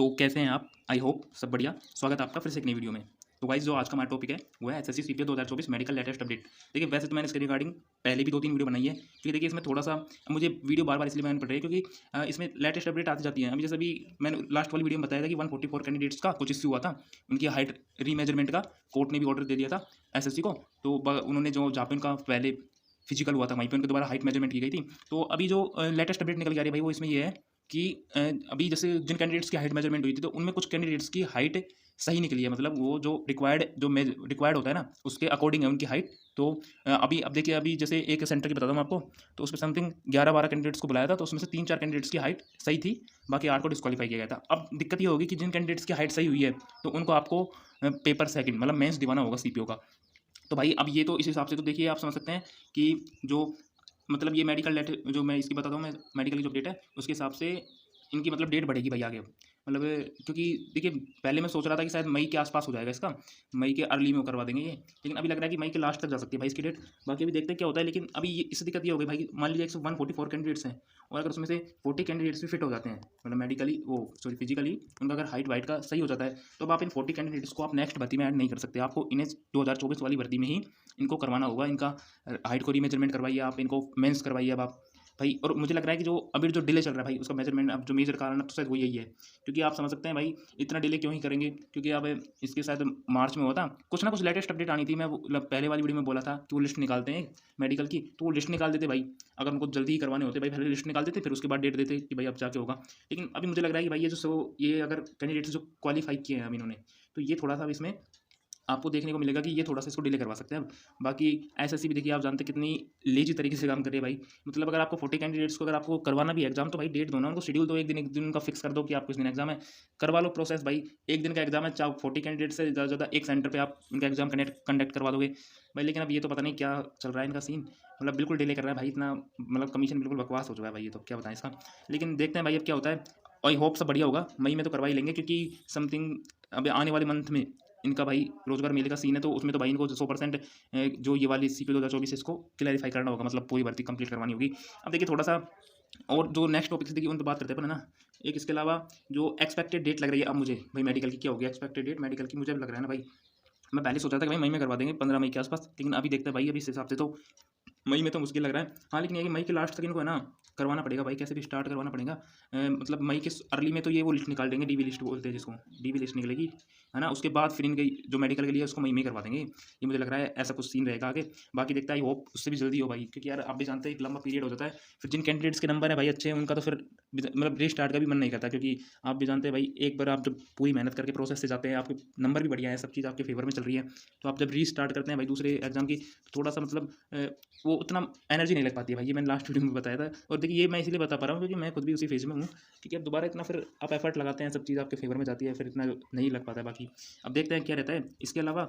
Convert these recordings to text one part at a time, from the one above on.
तो कैसे हैं आप? आई होप सब बढ़िया। स्वागत है आपका फिर से एक नई वीडियो में। तो गाइस जो आज का हमारा टॉपिक है वो है SSC CPO 2024 medical latest update. देखिए वैसे तो मैंने इसके रिगार्डिंग पहले भी 2-3 वीडियो बनाई है, क्योंकि देखिए इसमें थोड़ा-सा मुझे वीडियो बार-बार इसलिए बनानी पड़ रही है क्योंकि इसमें लेटेस्ट अपडेट आती जाती है। अभी जैसे अभी मैंने लास्ट वाली वीडियो में बताया था कि 144 कैंडिडेट्स का कुछ इश्यू हुआ था। उनकी हाइट रीमेजरमेंट का कोर्ट ने भी ऑर्डर दे दिया था एसएससी को। तो उन्होंने जो जहाँ पे उनका पहले फिजिकल हुआ था वहीं पे उनकी दोबारा हाइट मेजरमेंट की गई थी। तो अभी जो लेटेस्ट अपडेट निकल के आ रही है भाई वो इसमें ये है कि अभी जैसे जिन कैंडिडेट्स की हाइट मेजरमेंट हुई थी तो उनमें कुछ कैंडिडेट्स की हाइट सही निकली है, मतलब वो जो रिक्वायर्ड होता है ना उसके अकॉर्डिंग है उनकी हाइट। तो अभी अब देखिए अभी जैसे एक सेंटर की बताता हूँ आपको। तो उसमें समथिंग 11-12 कैंडिडेट्स को बुलाया था, तो उसमें से 3-4 कैंडिडेट्स की हाइट सही थी, बाकी 8 को डिस्क्वालीफाई किया गया था। अब दिक्कत ये होगी कि जिन कैंडिडेट्स की हाइट सही हुई है तो उनको आपको पेपर सेकंड मतलब मेंस दिवाना होगा सीपीओ का। तो भाई अब ये तो इस हिसाब से तो देखिए आप समझ सकते हैं कि जो मतलब ये मेडिकल डेट जो मैं इसकी बताता हूँ, मैं मेडिकल की जो डेट है उसके हिसाब से इनकी मतलब डेट बढ़ेगी भाई आगे। मतलब क्योंकि देखिए पहले मैं सोच रहा था कि शायद मई के आसपास हो जाएगा इसका, मई के अर्ली में वो करवा देंगे ये, लेकिन अभी लग रहा है कि मई के लास्ट तक जा सकती है भाई इसकी डेट। बाकी अभी देखते हैं क्या होता है। लेकिन अभी ये इससे दिक्कत ये हो गई भाई, मान लीजिए 144 कैंडिडेट्स हैं और अगर उसमें से 40 कैंडिडेट्स भी फिट हो जाते हैं, मतलब मेडिकली वो सॉरी फिजिकली उनका अगर हाइट वाइट का सही हो जाता है, तो अब आप इन 40 कैंडिडेट्स को आप नेक्स्ट भर्ती में ऐड नहीं कर सकते। आपको इन्हें 2024 वाली भर्ती में ही इनको करवाना होगा। इनका हाइट को रीमेजरमेंट करवाइए, आप इनको मेंस करवाइए अब आप भाई। और मुझे लग रहा है कि जो अभी जो डिले चल रहा है भाई उसका मेजरमेंट अब जो मेजर कारण है तो शायद वो यही है, क्योंकि आप समझ सकते हैं भाई इतना डिले क्यों ही करेंगे, क्योंकि अब इसके शायद मार्च में हुआ था कुछ ना कुछ लेटेस्ट अपडेट आनी थी। मैं पहले वाली वीडियो में बोला था कि वो लिस्ट निकालते हैं मेडिकल की, तो वो लिस्ट निकाल देते भाई। अगर उनको जल्दी ही करवाने होते भाई पहले लिस्ट निकाल देते, फिर उसके बाद डेट देते कि भाई अब जाके होगा। लेकिन अभी मुझे लग रहा है कि भाई ये अगर कैंडिडेट्स जो क्वालिफाई किए हैं अब इन्होंने, तो ये थोड़ा सा अब इसमें आपको देखने को मिलेगा कि ये थोड़ा सा इसको डिले करवा सकते हैं अब। बाकी एसएससी भी देखिए आप जानते हैं कितनी लेजी तरीके से काम कर रही है भाई। मतलब अगर आपको 40 कैंडिडेट्स को अगर आपको करवाना भी एग्जाम, तो भाई डेट दो ना उनको, शेड्यूल दो, एक दिन उनका फिक्स कर दो कि आपको इस दिन एग्जाम है, करवा लो प्रोसेस भाई। एक दिन का एग्जाम है, चाहे 40 कैंडिडेट से ज़्यादा एक सेंटर पर आप उनका एग्जाम कंडक्ट करवा दोगे भाई। लेकिन अब ये तो पता नहीं क्या चल रहा है इनका सीन, मतलब बिल्कुल डिले कर रहा है भाई इतना, मतलब कमीशन बिल्कुल बकवास हो चुका है भाई, ये तो क्या बताएं इसका। लेकिन देखते हैं भाई अब क्या होता है। आई होप सब बढ़िया होगा, मई में तो करवा ही लेंगे, क्योंकि समथिंग अब आने वाले मंथ में इनका भाई रोजगार मेले का सीन है, तो उसमें तो भाई इनको 100% जो ये वाली सीपीओ 2024 इसको क्लैरिफाई करना होगा, मतलब पूरी भर्ती कंप्लीट करवानी होगी। अब देखिए थोड़ा सा और जो नेक्स्ट टॉपिक से देखिए उन पर बात करते हैं अपन, है ना। एक इसके अलावा जो एक्सपेक्टेड डेट लग रही है अब मुझे भाई मेडिकल की, क्या होगी एक्सपेक्टेड डेट मेडिकल की, मुझे लग रहा है ना भाई, मैं पहले सोचा था कि भाई मई में करवा देंगे 15 मई के आसपास, लेकिन अभी देखते हैं भाई अभी इस हिसाब से तो मई में तो मुश्किल लग रहा है। हाँ लेकिन ये कि मई के लास्ट तक इनको है ना करवाना पड़ेगा भाई, कैसे भी स्टार्ट करवाना पड़ेगा। मतलब मई के अर्ली में तो ये वो लिस्ट निकाल देंगे, डीवी लिस्ट बोलते हैं जिसको, डीवी लिस्ट निकलेगी, है ना। उसके बाद फिर इनके जो मेडिकल के लिए उसको मई में करवा देंगे, ये मुझे लग रहा है ऐसा कुछ सीन रहेगा आगे। बाकी देखता है होप उससे भी जल्दी हो भाई, क्योंकि यार आप भी जानते हैं एक लंबा पीरियड हो जाता है, फिर जिन कैंडिडेट्स के नंबर है भाई अच्छे हैं उनका तो फिर मतलब रीस्टार्ट का भी मन नहीं करता, क्योंकि आप भी जानते हैं भाई एक बार आप जब पूरी मेहनत करके प्रोसेस से जाते हैं, आपके नंबर भी बढ़िया है, सब चीज़ आपके फेवर में चल रही है, तो आप जब रीस्टार्ट करते हैं भाई दूसरे एग्जाम की, थोड़ा सा मतलब वो उतना एनर्जी नहीं लग पाती है भाई। ये मैंने लास्ट वीडियो में बताया था, और देखिए ये मैं इसलिए बता पा रहा हूँ क्योंकि मैं खुद भी उसी फेज में हूँ, क्योंकि अब दोबारा इतना फिर आप एफर्ट लगाते हैं, सब चीज़ आपके फेवर में जाती है, फिर इतना नहीं लग पाता है। बाकी अब देखते हैं क्या रहता है इसके अलावा।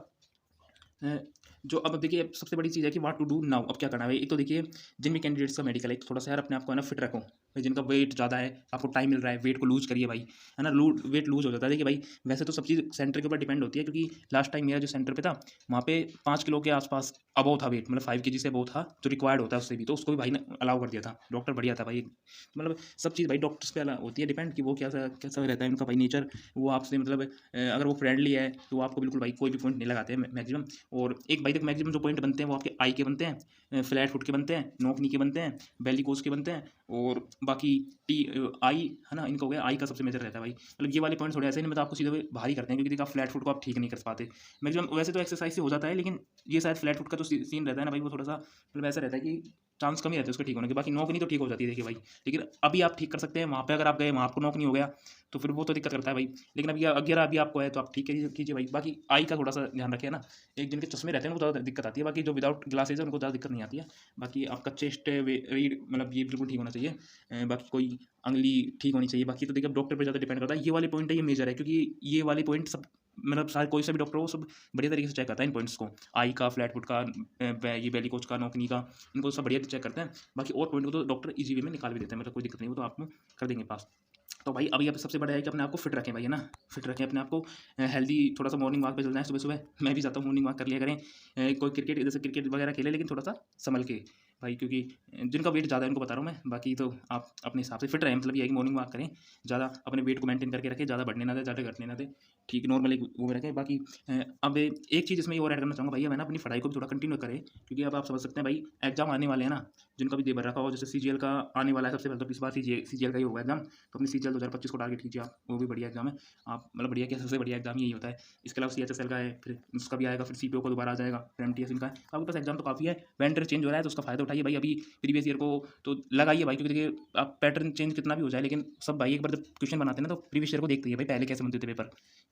अ, जो अब देखिए सबसे बड़ी चीज़ है कि व्हाट टू डू नाउ, अब क्या करना है। एक तो देखिए जिन भी कैंडिडेट्स का मेडिकल है थोड़ा सा यार अपने आप को है ना फिट रखो भाई, जिनका वेट ज़्यादा है, आपको टाइम मिल रहा है, वेट को लूज करिए भाई, है ना। वेट लूज हो जाता है। देखिए भाई वैसे तो सब चीज़ सेंटर के ऊपर डिपेंड होती है, क्योंकि लास्ट टाइम मेरा जो सेंटर पे था वहाँ पे 5 किलो के आसपास अबव था वेट, मतलब 5 kg से अबव था, जो रिक्वायर्ड होता है उससे भी, तो उसको भी भाई ने अलाउ कर दिया था, डॉक्टर बढ़िया था भाई। मतलब सब चीज़ भाई डॉक्टर्स पे होती है डिपेंड कि वो कैसा कैसा रहता है उनका भाई नेचर, वो आपसे मतलब अगर वो फ्रेंडली है तो वो आपको बिल्कुल भाई कोई भी पॉइंट नहीं लगाते हैं मैक्सिमम। और एक भाई तक मैक्सिमम जो पॉइंट बनते हैं वो आपके आई के बनते हैं, फ्लैट फुट के बनते हैं, नोक नी के बनते हैं, बेली कोच के बनते हैं, और बाकी टी आई, है ना, इनका हो गया आई का सबसे मेजर रहता है भाई। मतलब ये वाले पॉइंट्स थोड़े ऐसे नहीं, मतलब आपको सीधे भारी करते हैं, क्योंकि देखिए आप फ्लैट फुट को आप ठीक नहीं कर पाते मैक्सिमम। वैसे तो एक्सरसाइज से हो जाता है, लेकिन ये शायद फ्लैट फुट का जो सीन रहता है ना भाई, वो थोड़ा सा मतलब ऐसा रहता है कि चांस कम ही रहते हैं उसके ठीक होने के। बाकी नोक नहीं तो ठीक हो जाती है देखिए भाई, लेकिन अभी आप ठीक कर सकते हैं। वहाँ पे अगर आप गए वहाँ आपको नोक नहीं हो गया तो फिर वो तो दिक्कत करता है भाई। लेकिन अभी अगर अभी आपको है तो आप ठीक कीजिए भाई। बाकी आई का थोड़ा सा ध्यान रखिए ना, एक जिनके चश्मे रहते हैं उनको ज़्यादा दिक्कत आती है, बाकी जो विदाउट ग्लासेज है उनको ज़्यादा दिक्कत नहीं आती है। बाकी आपका चेस्ट रीड मतलब ये बिल्कुल ठीक होना चाहिए। बाकी कोई अंगली ठीक होनी चाहिए। बाकी तो देखिए डॉक्टर पे ज़्यादा डिपेंड करता है। ये वाले पॉइंट है ये मेजर है, क्योंकि ये वाले पॉइंट सब मतलब शायद कोई सा भी डॉक्टर हो सब बढ़िया तरीके से चेक करता है इन पॉइंट्स को, आई का, फ्लैट फुट का, ये बेली कोच का, नोकनी का, इनको सब बढ़िया चेक करते हैं। बाकी और पॉइंट को तो डॉक्टर इजी वे में निकाल भी देते हैं, मतलब कोई दिक्कत नहीं, वो तो आपको कर देंगे पास। तो भाई अभी अब सबसे बड़ा है कि अपने आप को फिट रखें भाई, है ना। फिट रखें अपने आप को, हेल्दी, थोड़ा सा मॉर्निंग वॉक पे चलना है सुबह सुबह। मैं भी जाता हूँ मॉर्निंग वॉक कर लिया करें। कोई क्रिकेट जैसे क्रिकेट वगैरह खेले, लेकिन थोड़ा सा संभल के, भाई, क्योंकि जिनका वेट ज़्यादा है उनको बता रहा हूँ मैं, बाकी तो आप अपने हिसाब से फिट रहें, मतलब ये है कि मॉर्निंग वॉक करें, ज़्यादा अपने वेट को मेंटेन करके रखें, ज़्यादा बढ़ने ना दें, ज़्यादा घटने ना दें, ठीक नॉर्मली वो में रखें। बाकी अब एक चीज़ इसमें ये और ऐड करना चाहूँगा भाई, अब है ना अपनी पढ़ाई को भी थोड़ा कंटिन्यू करें, क्योंकि अब आप समझ सकते हैं भाई एग्जाम आने वाले हैं ना, जिनका भी दे भर रखा हो, जैसे सीजीएल का आने वाला है, सबसे पहले तो इस बार सीजीएल का ही होगा एग्जाम, तो अपनी सीजीएल 2025 को टारगेट कीजिए आप, वो भी बढ़िया एग्जाम है। आप मतलब बढ़िया क्या, सबसे बढ़िया एग्जाम यही होता है। इसके अलावा सीएचएसएल का है, फिर उसका भी आएगा, फिर सीपीओ का दोबारा आ जाएगा, फिर एमटीएस इनका है, तो आपके पास एग्जाम तो काफ़ी है। वेंडर चेंज हो रहा है तो उसका फायदा उठाइए भाई, अभी प्रीवियस ईयर को तो लगाइए भाई, क्योंकि देखिए आप पैटर्न चेंज कितना भी हो जाए, लेकिन सब भाई एक बार जब क्वेश्चन बनाते हैं ना तो प्रीवियस ईयर को देखते हैं भाई पहले कैसे बनते थे पेपर,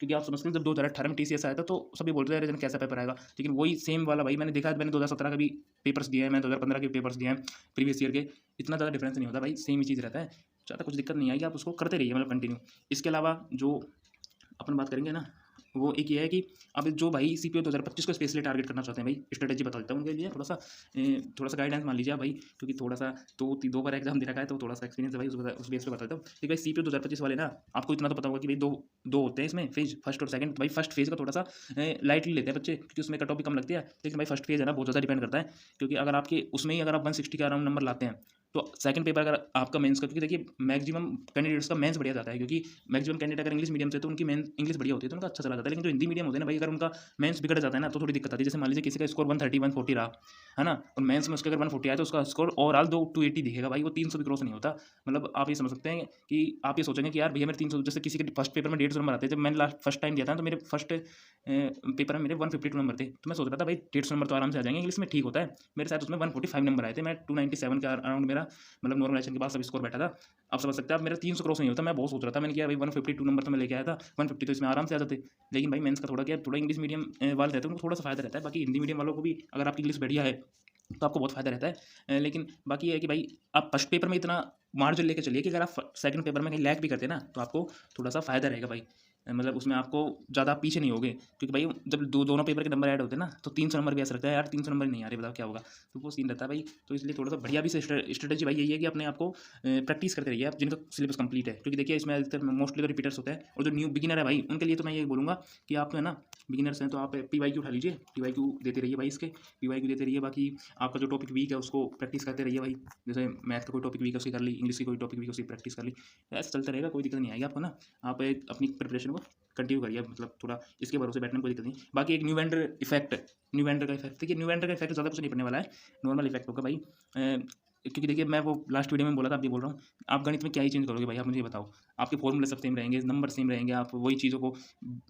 क्योंकि आप समझते हैं जब 2018 में टीसीएस आया था तो सभी बोलते थे कैसा पेपर आएगा, लेकिन वही सेम वाला भाई मैंने देखा, मैंने 2017 का भी पेपर्स दिए हैं, मैं 2015 के पेपर्स दिए हैं प्रीवियस ईयर के, इतना ज़्यादा डिफरेंस नहीं होता भाई, सेम ही चीज़ रहता है, ज़्यादा कुछ दिक्कत नहीं आएगी, आप उसको करते रहिए मतलब कंटिन्यू। इसके अलावा जो अपन बात करेंगे ना, वो एक ये है कि अब जो भाई सीपीओ 2025 को स्पेशली टारगेट करना चाहते हैं भाई, स्ट्रेटेजी बता देता हूँ उनके लिए, थोड़ा सा गाइडेंस मान लीजिए आप भाई, क्योंकि थोड़ा सा तो 2 बार एग्जाम दे रखा है तो थोड़ा सा एक्सपीरियंस है भाई, उस बेस पे बताता हूँ। ठीक भाई, सीपीओ 2025 वाले ना, आपको इतना तो पता होगा कि भाई दो होते हैं इसमें फेज, फर्स्ट और सेकंड। भाई फर्स्ट फेज का थोड़ा सा लाइटली लेते हैं बच्चे, क्योंकि उसमें कट ऑफ भी कम लगती है, लेकिन भाई फर्स्ट फेज है ना बहुत ज़्यादा डिपेंड करता है, क्योंकि अगर आपके उसमें ही अगर आप 160 के अराउंड नंबर लाते हैं तो सेकंड पेपर अगर आपका मेंस का, क्योंकि देखिए मैक्सिमम कैंडिडेट्स का मेंस बढ़िया जाता है, क्योंकि मैक्सिमम कैंडिडेट अगर इंग्लिश मीडियम से तो उनकी मेन इंग्लिश बढ़िया होती है तो उनका अच्छा चला जाता है, लेकिन जो हिंदी मीडियम होते हैं ना भाई, अगर उनका मेंस बिगड़ जाता है ना तो थोड़ी दिक्कत आती है। जैसे मान लीजिए किसी का स्कोर 130 140 रहा है ना, और मेंस में उसके अगर 140 आया तो उसका स्कोर ओवरऑल 280 दिखेगा भाई, वो 300 भी क्रॉस नहीं होता। मतलब आप ये समझ सकते हैं कि आप ये सोचेंगे कि यार भैया मेरे 300, जैसे किसी के फर्स्ट पेपर में 150 नंबर आते हैं, जब मैंने फर्स्ट टाइम दिया था तो मेरे फर्स्ट पेपर में मेरे 152 नंबर थे, तो मैं सोच रहा था भाई 150 नंबर तो आराम से आ जाएंगे, इंग्लिश में ठीक होता है, मेरे साथ उसमें 145 नंबर आए थे, मैं 297 के अराउंड मेरा मतलब नॉर्मलाइजेशन के बाद सब स्कोर बैठा था। आप समझ सकते हैं, आप मेरा 300 क्रॉस नहीं होता, मैं बहुत सोच रहा था, मैंने किया भाई 152 नंबर तो मैं लेके आया था, 150 तो इसमें आराम से आ जाते, लेकिन भाई मेंस का थोड़ा क्या, थोड़ा इंग्लिश मीडियम वाले रहते हैं उनको थोड़ा सा फायदा रहता है, बाकी हिंदी मीडियम वालों को भी अगर आपकी इंग्लिश बढ़िया है तो आपको बहुत फायदा रहता है। लेकिन बाकी ये है कि भाई आप फर्स्ट पेपर में इतना मार्जिन लेके चलिए कि अगर आप सेकंड पेपर में कहीं लैग भी करते हैं ना तो आपको थोड़ा सा फायदा रहेगा भाई, मतलब उसमें आपको ज़्यादा पीछे नहीं होगे, क्योंकि भाई जब दोनों पेपर के नंबर ऐड होते हैं ना तो 300 नंबर भी ऐसा लगता है यार 300 नंबर नहीं आ रहे, बताओ क्या होगा, तो वो सीन रहता है भाई। तो इसलिए थोड़ा सा बढ़िया भी से स्ट्रेटेजी भाई यही है कि अपने आपको प्रैक्टिस करते रहिए आप, जिनका सिलेबस कंप्लीट है, क्योंकि देखिए इसमें अधिकतर मोस्टली तो रिपीटर्स होते हैं, और जो न्यू बिगिनर है भाई उनके लिए तो मैं ये बोलूँगा कि आप है ना बिगिनर्स हैं तो आप PYQ उठा लीजिए, PYQ देते रहिए भाई, इसके PYQ देते रहिए, बाकी आपका जो टॉपिक वीक है उसको प्रैक्टिस करते रहिए भाई, जैसे मैथ का कोई टॉपिक वीक है उसकी कर ली, इंग्लिश की कोई टॉपिक वीक है उसकी प्रैक्टिस कर ली, ऐसा चलता रहेगा, कोई दिक्कत नहीं आएगी आपको ना, आप अपनी प्रिपरेशन को कंटिन्यू करिए, मतलब थोड़ा इसके भरोसे बैठने में कोई दिक्कत नहीं। बाकी एक new vendor effect, new vendor का इफेक्ट, देखिए न्यू वेंडर का इफेक्ट ज़्यादा कुछ नहीं पड़ने वाला है, नॉर्मल इफेक्ट होगा भाई, क्योंकि देखिए मैं वो लास्ट वीडियो में बोला था, आप ये बोल रहा हूँ, आप गणित में क्या ही चेंज करोगे भाई, आप मुझे बताओ, आपके फॉर्मूले सब सेम रहेंगे, नंबर सेम रहेंगे, आप वही चीज़ों को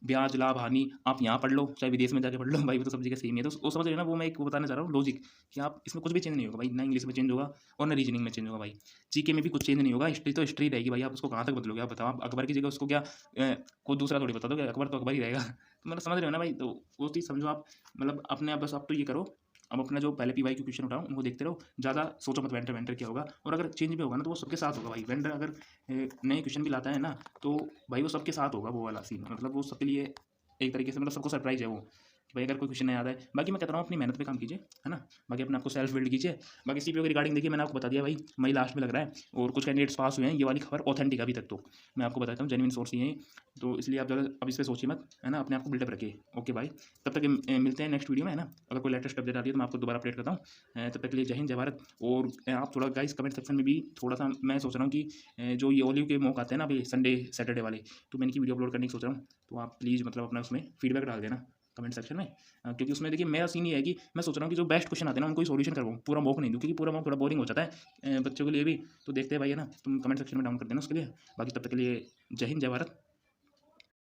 ब्याज लाभ हानि आप यहाँ पढ़ लो चाहे विदेश में जाके पढ़ लो भाई, वो तो सब जगह सेम है, तो वो समझ रहे ना, वो मैं एक बताना चाह रहा हूँ लॉजिक, कि आप इसमें कुछ भी चेंज नहीं होगा भाई, ना इंग्लिश में चेंज होगा और ना रीजनिंग में चेंज होगा भाई, जीके में भी कुछ चेंज नहीं होगा, हिस्ट्री तो हिस्ट्री रहेगी भाई, आप उसको कहाँ तक बदलोगे, आप बताओ, आप अकबर की जगह उसको क्या कोई दूसरा थोड़ी बता दोगे, अकबर तो अकबर ही रहेगा, तो मतलब समझ रहे हो ना भाई, तो वो चीज़ समझो आप, मतलब अपने आप बस आप तो ये करो, अब अपना जो पहले PYQ क्वेश्चन उठाओ उनको देखते रहो, ज़्यादा सोचो मत वेंडर वेंडर क्या होगा, और अगर चेंज भी होगा ना तो वो सबके साथ होगा भाई, वेंडर अगर नए क्वेश्चन भी लाता है ना तो भाई वो सबके साथ होगा, वो वाला सीन, मतलब वो सबके लिए एक तरीके से मतलब सबको सरप्राइज है वो, कि भाई अगर कोई क्वेश्चन नहीं आता है। बाकी मैं कहता हूँ अपनी मेहनत पे काम कीजिए, है ना, बाकी अपने आपको सेल्फ बिल्ड कीजिए। बाकी सीपीओ की रिगार्डिंग देखिए मैंने आपको बता दिया भाई, मई लास्ट में लग रहा है, और कुछ कैंडिडेट्स पास हुए हैं, ये वाली खबर ऑथेंटिक अभी तक तो मैं आपको बताता हूँ, जेन्युइन सोर्स ये है, तो इसलिए आप ज़्यादा अब इस पर सोचिए मत, है ना, अपने आपको बिल्डअप रखिए। ओके भाई, तब तक मिलते हैं नेक्स्ट वीडियो में, है ना, अगर कोई लेटेस्ट अपडेट आती है तो मैं आपको दोबारा अपडेट करता हूँ, तब तक के लिए जय हिंद जय भारत। और आप थोड़ा गाइस कमेंट सेक्शन में भी थोड़ा सा मैं सोच रहा हूँ कि जो ये ओलिव के मौके आते हैं ना अभी संडे सैटरडे वाले, तो मैं इनकी वीडियो अपलोड करने की सोच रहा हूँ, तो आप प्लीज़ मतलब अपना उसमें फीडबैक डाल देना कमेंट सेक्शन में, क्योंकि उसमें देखिए मेरा सीन ये है कि मैं सोच रहा हूँ कि जो बेस्ट क्वेश्चन आते हैं ना उनको ही सॉल्यूशन करवाऊँ, पूरा मॉक नहीं दूँ, क्योंकि पूरा मॉक थोड़ा बोरिंग हो जाता है बच्चों के लिए भी, तो देखते हैं भाई, है ना, तुम कमेंट सेक्शन में डाउन कर देना उसके लिए। बाकी तब तक के लिए जय हिंद जय भारत।